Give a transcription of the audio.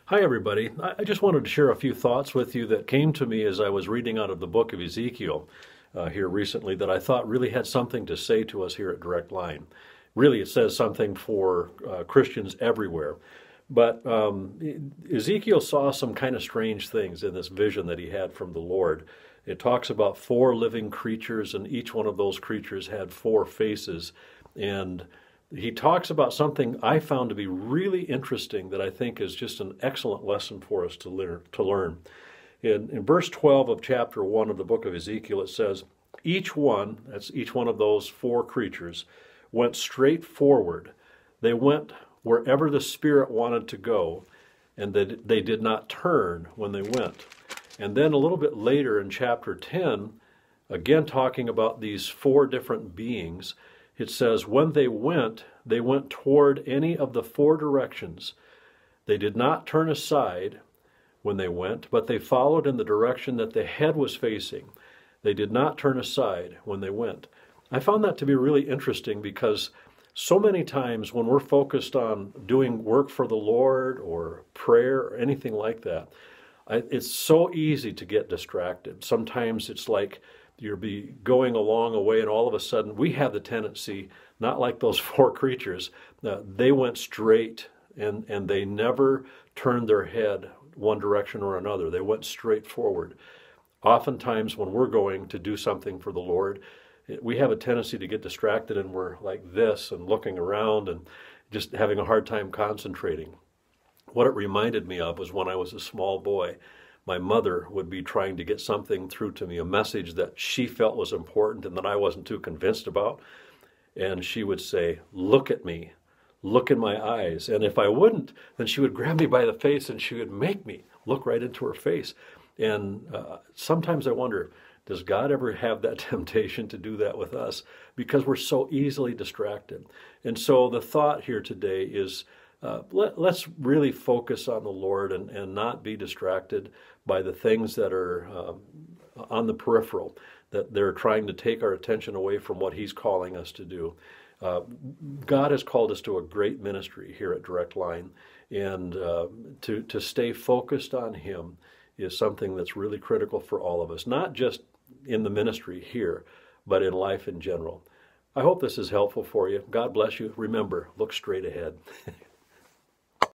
Hi, everybody. I just wanted to share a few thoughts with you that came to me as I was reading out of the book of Ezekiel here recently that I thought really had something to say to us here at Direct Line. Really, it says something for Christians everywhere. But Ezekiel saw some kind of strange things in this vision that he had from the Lord. It talks about four living creatures, and each one of those creatures had four faces. And he talks about something I found to be really interesting that I think is just an excellent lesson for us to learn. In verse 12 of chapter 1 of the book of Ezekiel, it says, each one, that's each one of those four creatures, went straight forward. They went wherever the Spirit wanted to go, and they did not turn when they went. And then a little bit later in chapter 10, again talking about these four different beings, it says, when they went toward any of the four directions. They did not turn aside when they went, but they followed in the direction that the head was facing. They did not turn aside when they went. I found that to be really interesting because so many times when we're focused on doing work for the Lord or prayer or anything like that, it's so easy to get distracted. Sometimes it's like you'll be going along a way and all of a sudden we have the tendency, not like those four creatures, they went straight and they never turned their head one direction or another. They went straight forward. Oftentimes when we're going to do something for the Lord, we have a tendency to get distracted and we're like this and looking around and just having a hard time concentrating. What it reminded me of was when I was a small boy, my mother would be trying to get something through to me, a message that she felt was important and that I wasn't too convinced about. And she would say, look at me, look in my eyes. And if I wouldn't, then she would grab me by the face and she would make me look right into her face. And sometimes I wonder, does God ever have that temptation to do that with us? Because we're so easily distracted. And so the thought here today is, let's really focus on the Lord and not be distracted by the things that are on the peripheral, that they're trying to take our attention away from what He's calling us to do. God has called us to a great ministry here at Direct Line, and to stay focused on Him is something that's really critical for all of us, not just in the ministry here, but in life in general. I hope this is helpful for you. God bless you. Remember, look straight ahead.